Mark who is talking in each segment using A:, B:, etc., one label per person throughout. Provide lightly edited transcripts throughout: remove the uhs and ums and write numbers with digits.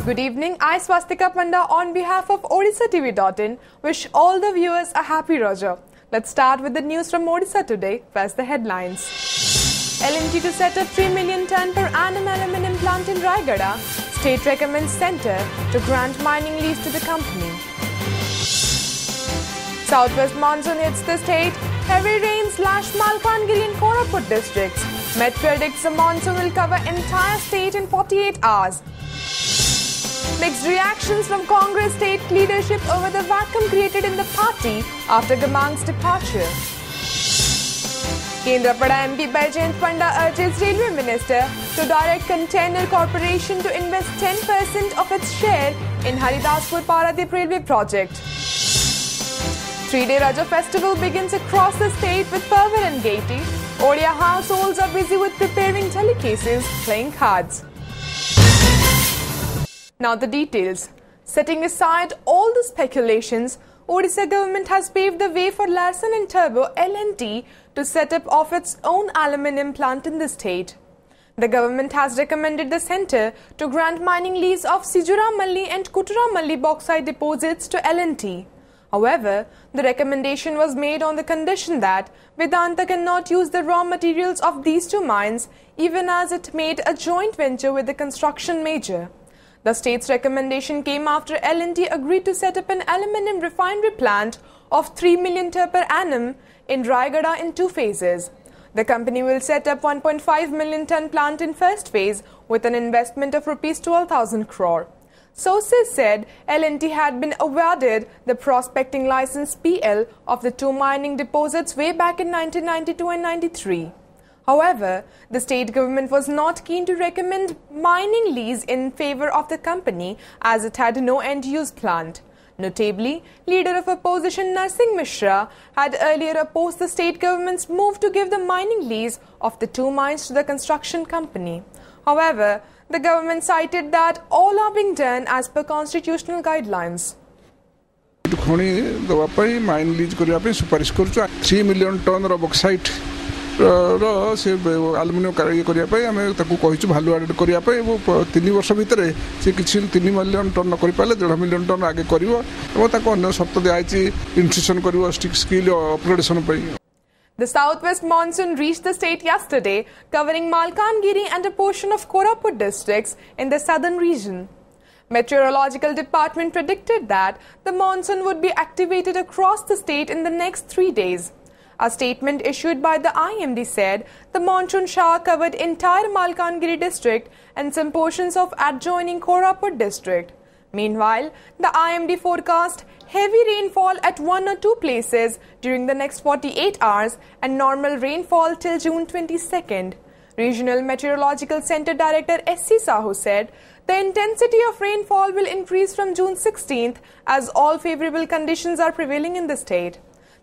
A: Good evening, I Swastika Panda on behalf of OdishaTV.in wish all the viewers a happy Raja. Let's start with the news from Odisha today. First the headlines. L&T to set up 3 million ton per annum aluminium plant in Raigada. State recommends centre to grant mining lease to the company. Southwest monsoon hits the state. Heavy rains slash Malkangiri and Koraput districts. Met predicts the monsoon will cover entire state in 48 hours. Mixed reactions from Congress state leadership over the vacuum created in the party after Gamang's departure. Kendrapada MP Baijayant Panda urges Railway Minister to direct Container Corporation to invest 10% of its share in Haridaspur Paradip Railway project. 3-day Raja festival begins across the state with fervour and gaiety. Odia households are busy with preparing delicacies, playing cards. Now the details. Setting aside all the speculations, Odisha government has paved the way for Larsen & Toubro L&T to set up of its own aluminium plant in the state. The government has recommended the centre to grant mining lease of Sijuramalli and Kuturamalli bauxite deposits to L&T. However, the recommendation was made on the condition that Vedanta cannot use the raw materials of these two mines even as it made a joint venture with the construction major. The state's recommendation came after L&T agreed to set up an aluminium refinery plant of 3 million ton per annum in Raigada in 2 phases. The company will set up 1.5 million ton plant in first phase with an investment of Rs 12,000 crore. Sources said L&T had been awarded the prospecting license PL of the 2 mining deposits way back in 1992 and 93. However, the state government was not keen to recommend mining lease in favour of the company as it had no end-use plant. Notably, leader of opposition Narsingh Mishra had earlier opposed the state government's move to give the mining lease of the 2 mines to the construction company. However, the government cited that all are being done as per constitutional guidelines.
B: Mine lease 3 million ton of bauxite. Aluminium value added 3 वर्ष भितर से किसी 3 million ton न कर 1.5 million ton आगे कर skill upgradation.
A: The southwest monsoon reached the state yesterday, covering Malkangiri and a portion of Koraput districts in the southern region. Meteorological department predicted that the monsoon would be activated across the state in the next 3 days. A statement issued by the IMD said the monsoon shower covered entire Malkangiri district and some portions of adjoining Koraput district. Meanwhile, the IMD forecast heavy rainfall at 1 or 2 places during the next 48 hours and normal rainfall till June 22nd. Regional Meteorological Center Director S.C. Sahu said the intensity of rainfall will increase from June 16th as all favourable conditions are prevailing in the state.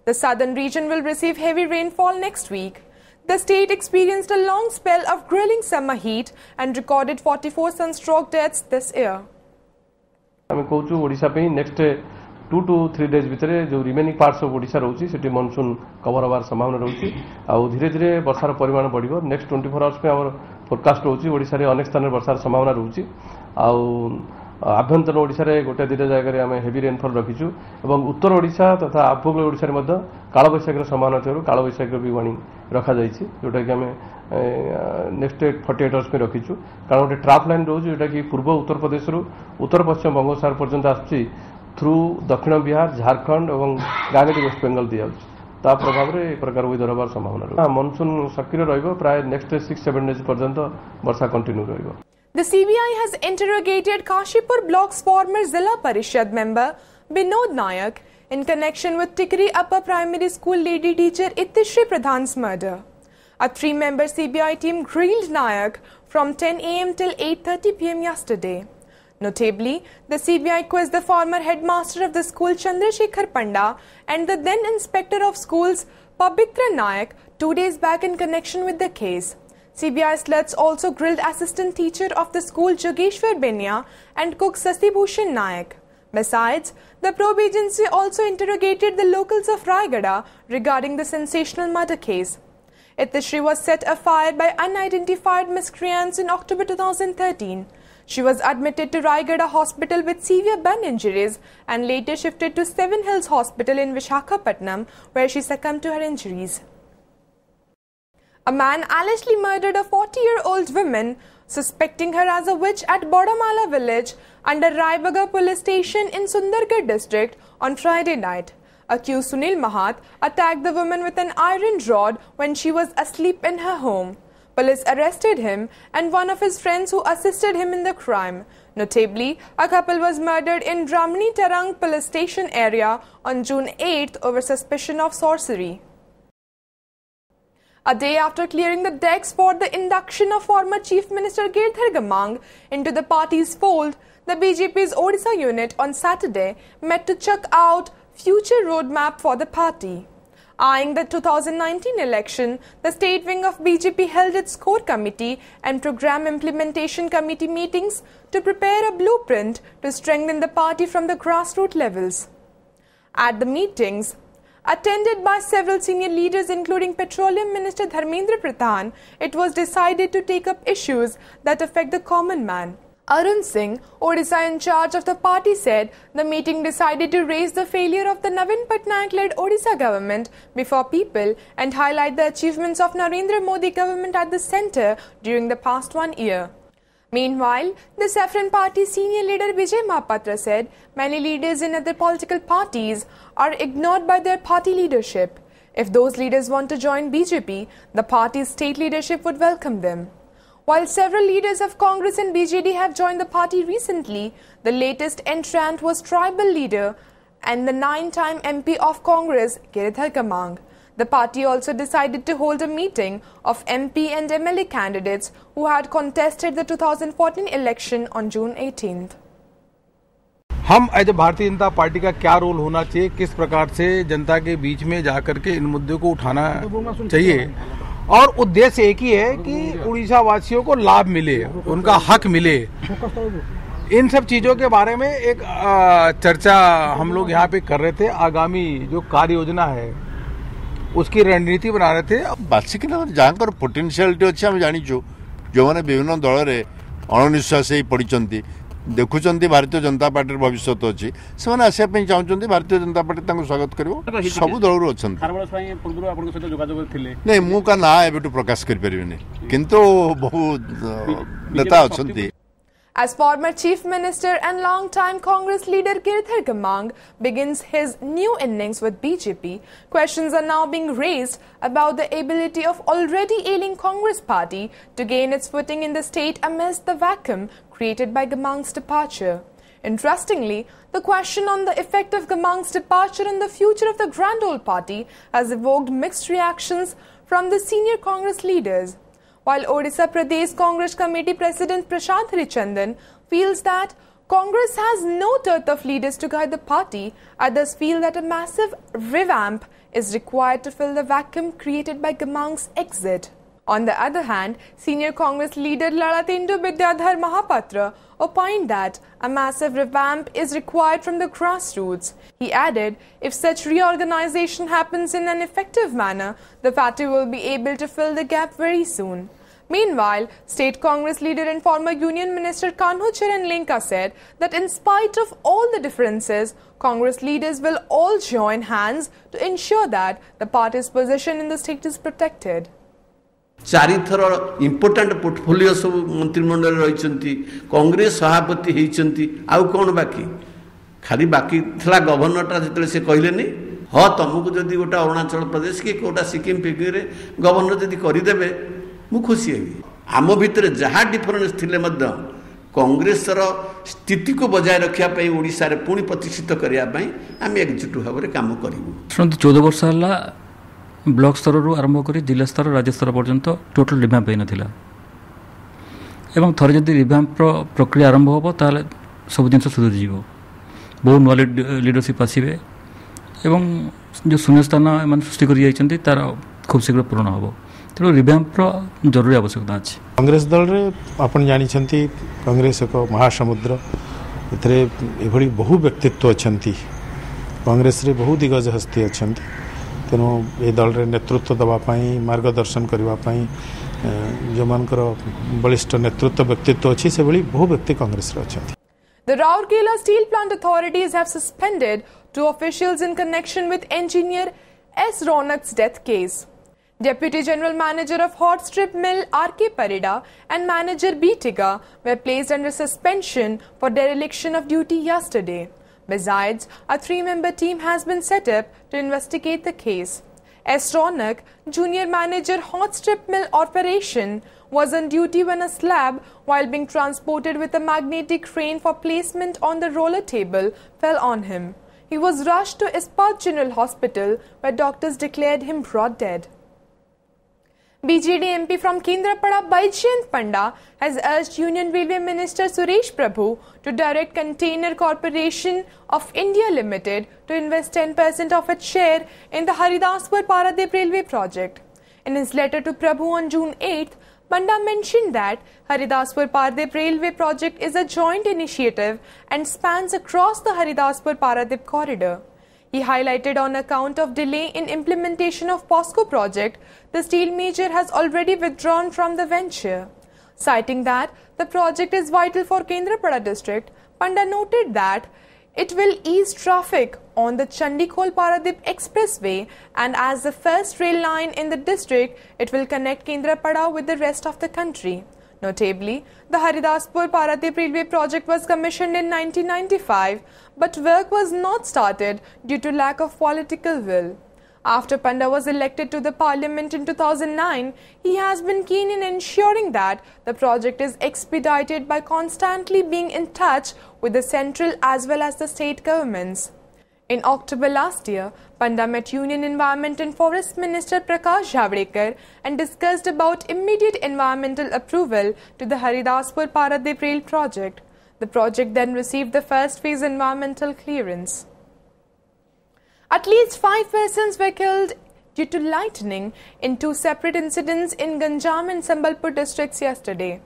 A: The southern region will receive heavy rainfall next week. The state experienced a long spell of grilling summer heat and recorded 44 sunstroke deaths this year.
C: आम कहूँ ओडिशा पे next 2 to 3 days भितर जो remaining parts of Odisha रोची सेठी monsoon cover होवार संभावना रोची आ धीरे धीरे वर्षार परिमाण बढ़िबो. नेक्स्ट 24 आवर्स पे हमर फोरकास्ट रोची ओडिशा रे अनेक स्थान वर्षार संभावना रोची आ आभ्यंतर ओडिशा रे गोटे 2 जगह आम हेवी रेनफॉल रखीचु एवं उत्तर ओडिशा तथा आभ्यंतर ओडिशा रे मध्य कालबैशाखीर संभावना थोर कालबैशाखीर भी वार्निंग रखा जाइछि जोटा कि आम नेक्स्ट 48 आवर्स में रखीचु कारण गोटे ट्राफ लाइन रोज जोटा कि पूर्व उत्तर प्रदेश रु उत्तर पश्चिम बंगोपसागर पर्यंत आसुछि थ्रू दक्षिण बिहार झारखंड और गांगेटी वेस्ट बेंगल दी जाउछि ता प्रभाव रे प्रकार वेदर होबार संभावना रही. मानसून सक्रिय रहिबो प्राय नेक्स्ट 6-7 डेज पर्यंत वर्षा कंटिन्यू रहिबो.
A: The CBI has interrogated Kashipur block's former Zilla Parishad member Binod Nayak in connection with Tikri Upper Primary School lady teacher Ittishri Pradhan's murder. A 3-member CBI team grilled Nayak from 10 a.m. till 8:30 p.m. yesterday. Notably, the CBI quizzed the former headmaster of the school Chandrasekhar Panda and the then inspector of schools Pabitra Nayak 2 days back in connection with the case. CBI sleuths also grilled assistant teacher of the school Jogeshwar Benya and cook Sasibhushan Nayak. Besides, the probe agency also interrogated the locals of Raigada regarding the sensational murder case. Ittishri was set afire by unidentified miscreants in October 2013. She was admitted to Raigada Hospital with severe burn injuries and later shifted to Seven Hills Hospital in Vishakhapatnam, where she succumbed to her injuries. A man allegedly murdered a 40-year-old woman, suspecting her as a witch at Bodamala village under Raibaga police station in Sundargarh district on Friday night. Accused Sunil Mahat attacked the woman with an iron rod when she was asleep in her home. Police arrested him and one of his friends who assisted him in the crime. Notably, a couple was murdered in Ramani Tarang police station area on June 8th over suspicion of sorcery. A day after clearing the decks for the induction of former Chief Minister Giridhar Gamang into the party's fold, the BJP's Odisha unit on Saturday met to check out future roadmap for the party. Eyeing the 2019 election, the state wing of BJP held its core committee and program implementation committee meetings to prepare a blueprint to strengthen the party from the grassroots levels. At the meetings, attended by several senior leaders including Petroleum Minister Dharmendra Pradhan, it was decided to take up issues that affect the common man. Arun Singh, Odisha in charge of the party, said the meeting decided to raise the failure of the Navin Patnaik-led Odisha government before people and highlight the achievements of Narendra Modi government at the centre during the past 1 year. Meanwhile, the Saffron Party senior leader Vijay Mahapatra said many leaders in other political parties are ignored by their party leadership. If those leaders want to join BJP, the party's state leadership would welcome them. While several leaders of Congress and BJD have joined the party recently, the latest entrant was tribal leader and the 9-time MP of Congress, Giridhar Gamang. The party also decided to hold a meeting of MP and MLA candidates who had contested the 2014 election on June 18th.
D: हम as a Bharatiya Janata party का क्या role होना चाहिए, किस प्रकार से जनता के बीच में जाकर के इन मुद्दों को उठाना चाहिए, और उद्देश्य एक ही है कि उड़ीसा वासियों को लाभ मिले, उनका हक मिले। इन सब चीजों के बारे में एक चर्चा हम लोग यहाँ पे कर रहे थे। आगामी जो कार्य योजना है उसकी रणनीति बना रहे थे।
E: बासिक जहाँ पोटेंशियालिटी अच्छे आम जाचु जो मैंने विभिन्न दल में अणनिश्वास पड़ते देखुं भारतीय जनता पार्टी भविष्य अच्छी से आसपा चाहते भारतीय जनता पार्टी स्वागत कर सब दल अच्छा नहीं मुझा ना एवं प्रकाश करें किंतु बहुत नेता अच्छा।
A: As former Chief Minister and long-time Congress leader Giridhar Gamang begins his new innings with BJP, questions are now being raised about the ability of already ailing Congress party to gain its footing in the state amidst the vacuum created by Gamang's departure. Interestingly, the question on the effect of Gamang's departure on the future of the Grand Old Party has evoked mixed reactions from the senior Congress leaders. While Odisha Pradesh Congress Committee President Prashant Harichandan feels that Congress has no dearth of leaders to guide the party, others feel that a massive revamp is required to fill the vacuum created by Gamang's exit. On the other hand, senior Congress leader Lalatendu Vidyadhar Mahapatra opined that a massive revamp is required from the grassroots. He added, if such reorganization happens in an effective manner, the party will be able to fill the gap very soon. Meanwhile, State Congress leader and former Union Minister Kanhu Charan Lenka said that in spite of all the differences, Congress leaders will all join hands to ensure that the party's position in the state is protected.
F: चारिथर important portfolio सब मंत्रिमंडल रही कांग्रेस सभापति होती आउ कौन बाकी खाली बाकी था गवर्नरटा जो से कहले हाँ तुमको जदि गोटा अरुणाचल प्रदेश कि गोटा सिक्किम फिक्किम गवर्नर जदि करदे मु खुशी हेबी। आम भितर जहाँ डिफरेन्स थिले कांग्रेस स्थिति को बजाय रखापी ओडिशा रे पुणी प्रतिष्ठित करने आम एकजुट भाव में काम करूँ।
G: 14 वर्ष ब्लॉक स्तर आरंभ कर जिला स्तर राज्य स्तर पर्यंत टोटल रिभैम्प होई नथिला एवं थरे जदि रिभैम्प प्रक्रिया आरंभ होबो ताले सब जिन सुधरी जीवो बहुत नुआ लीडरशिप आसीबे एवं जो शून्यस्थान मान सृष्टि कर जाइछन्ती तार खूब शीघ्र पूर्ण होबो तेणु रिभैम्प जरूरी आवश्यकता अछि। कांग्रेस दल रे आपण जानिछन्ती कांग्रेस एक महासमुद्र एथरे एभली बहु व्यक्तित्व अछन्ती कांग्रेस रे बहु दिग्गज हस्ती अछन्ती
D: तेणु ये दल रे नेतृत्व देवाई मार्गदर्शन करने जो मानकर बलिष्ठ नेतृत्व व्यक्तित्व अच्छी से भली बहु व्यक्ति कांग्रेस रे अच्छा।
A: The Rourkela steel plant authorities have suspended 2 officials in connection with engineer S. Ronak's death case. Deputy General Manager of Hot Strip Mill R.K. Parida and Manager B. Tiga were placed under suspension for dereliction of duty yesterday. Besides, a 3-member team has been set up to investigate the case. S. Ronak, Junior Manager Hot Strip Mill Operation, was on duty when a slab, while being transported with a magnetic crane for placement on the roller table, fell on him. He was rushed to Ispat General Hospital, where doctors declared him brought dead. BJD MP from Kendrapada Baijayant Panda has urged Union Railway Minister Suresh Prabhu to direct Container Corporation of India Limited to invest 10% of its share in the Haridaspur Paradip Railway project. In his letter to Prabhu on June 8th, Panda mentioned that Haridaspur Paradip Railway project is a joint initiative and spans across the Haridaspur Paradip corridor. He highlighted on account of delay in implementation of POSCO project, the steel major has already withdrawn from the venture. Citing that the project is vital for Kendrapada district, Panda noted that it will ease traffic on the Chandikhol-Paradip Expressway, and as the first rail line in the district, it will connect Kendrapada with the rest of the country. Notably, the Haridaspur Paradip Railway project was commissioned in 1995, but work was not started due to lack of political will. After Panda was elected to the parliament in 2009, he has been keen in ensuring that the project is expedited by constantly being in touch with the central as well as the state governments. In October last year, Panda met Union Environment and Forest Minister Prakash Javadekar and discussed about immediate environmental approval to the Haridaspur Paradip Rail project. The project then received the first phase environmental clearance. At least 5 persons were killed due to lightning in 2 separate incidents in Ganjam and Sambalpur districts yesterday.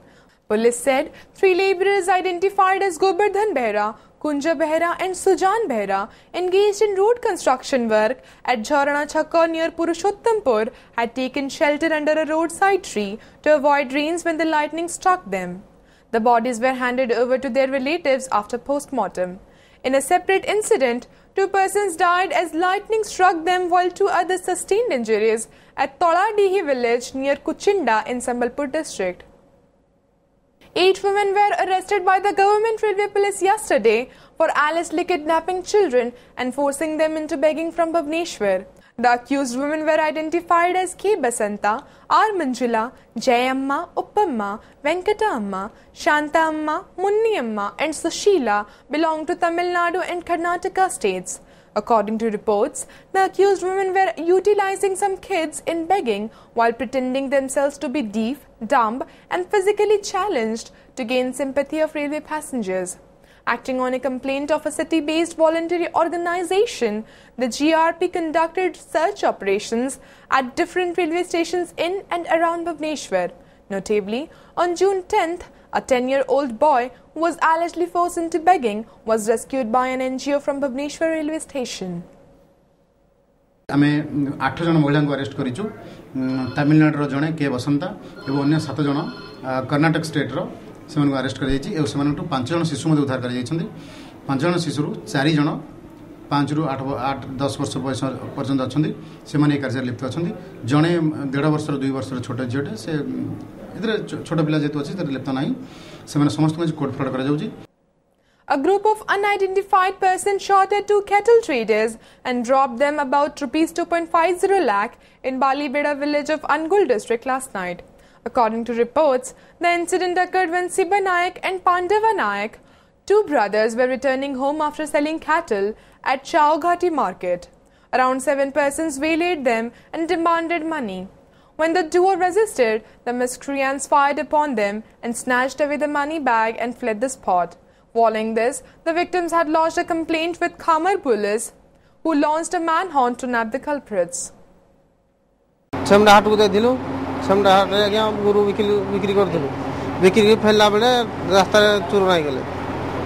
A: Police said 3 labourers identified as Gobardhan Behra, Kunja Behra and Sujan Behra, engaged in road construction work at Jharana Chakka near Purushottampur, had taken shelter under a roadside tree to avoid rains when the lightning struck them. The bodies were handed over to their relatives after post-mortem. In a separate incident, 2 persons died as lightning struck them, while 2 others sustained injuries at Toladihi village near Kuchinda in Sambalpur district. 8 women were arrested by the government railway police yesterday for allegedly kidnapping children and forcing them into begging from Bhubaneswar. The accused women were identified as K. Basanta, R. Manjula, Jayamma, Uppamma, Venkata Amma, Shanta Amma, Munni Amma and Sushila belong to Tamil Nadu and Karnataka states. According to reports, the accused women were utilizing some kids in begging while pretending themselves to be deaf, dumb and physically challenged to gain sympathy of railway passengers. Acting on a complaint of a city-based voluntary organization, the GRP conducted search operations at different railway stations in and around Bhubaneswar. Notably, on June 10th, a 10-year-old boy who was allegedly forced into begging was rescued by an NGO from Bhubaneswar railway station.
H: आमे 8 जन महिला को arrest करिछु Tamil Nadu रो जने के बसंता एवं अन्य 7 जन Karnataka state रो semen को अरेस्ट कर जाइछि एवं सेमन 5 जन शिशु मध्ये उद्धार कर जाइछन्ति 5 जन शिशुरु 4 जन 5 रु 8-10 वर्ष बयस पर्यंत अछन्ति सेमन ए कार्य लिप्त अछन्ति जने 1.5 वर्ष 2 वर्ष छोट झियोटे से इधर छोट पिला जेतु अछि तर लिप्त नाही सेमन समस्त को कोड फ्रॉड कर जाउछि.
A: A group of unidentified persons shot at 2 cattle traders and robbed them about Rs 2.50 lakh in Balibeda village of Angul district last night. According to reports, the incident occurred when Siba Nayak and Pandava Nayak, 2 brothers, were returning home after selling cattle at Chowghati market. Around 7 persons waylaid them and demanded money. When the duo resisted, the miscreants fired upon them and snatched away the money bag and fled the spot. Following this, the victims had lodged a complaint with Khamar police, who launched a manhunt to nab the culprits.
I: समडाहाट को दिलु समडाहाट रे आज्ञा गुरु बिक्री कर दिलु बिक्री के फैला बेले रास्ता रे चोर नाही गेले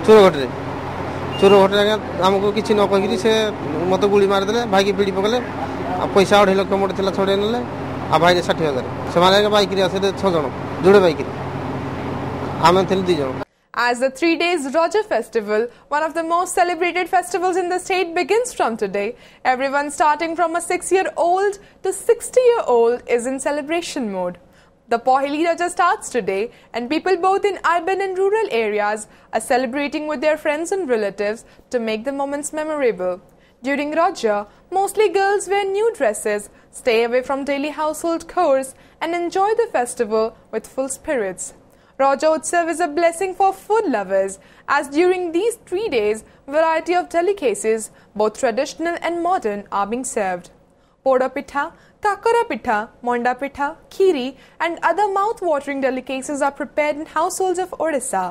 I: चोर घट रे आज्ञा हमको किछि न कहिरी से मते गुली मार देले भाई की पीड़ी पकले पैसा 2.5 लाख मोटे थिला छड़े नेले आ भाई 60,000 से बाइक रे आसे 6 जण जोड़े बाइक रे आमे थिल 2 जण.
A: As the 3 days Raja festival, one of the most celebrated festivals in the state, begins from today, everyone starting from a 6-year-old to 60-year-old is in celebration mode. The Pohili Raja starts today and people both in urban and rural areas are celebrating with their friends and relatives to make the moments memorable. During Raja, mostly girls wear new dresses, stay away from daily household chores and enjoy the festival with full spirits. Raja Utsav is a blessing for food lovers, as during these 3 days, variety of delicacies, both traditional and modern, are being served. Poda pitha, kakara pitha, monda pitha, khiri and other mouth-watering delicacies are prepared in households of Odisha.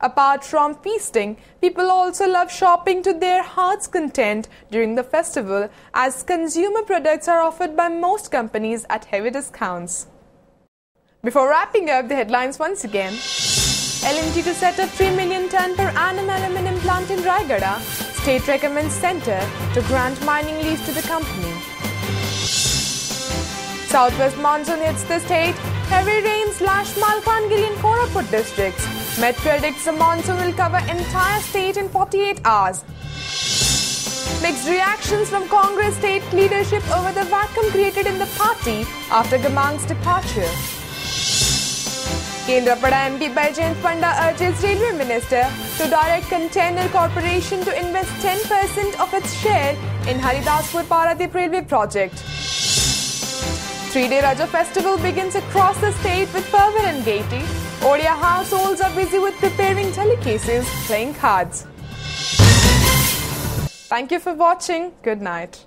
A: Apart from feasting, people also love shopping to their heart's content during the festival, as consumer products are offered by most companies at heavy discounts. Before wrapping up the headlines once again, L&T to set up 3 million ton per annum aluminium plant in Raigada. State recommends centre to grant mining lease to the company. Southwest monsoon hits the state. Heavy rains lash Malkangiri and Koraput districts. Met predicts the monsoon will cover entire state in 48 hours. Mixed reactions from Congress state leadership over the vacuum created in the party after Gamang's departure. Kendrapada MP Baijayant Panda urges Railway Minister to direct Container Corporation to invest 10% of its share in Haridaspur Paradip Railway project. 3-day Raja festival begins across the state with fervour and gaiety. Odia households are busy with preparing delicacies, playing cards. Thank you for watching. Good night.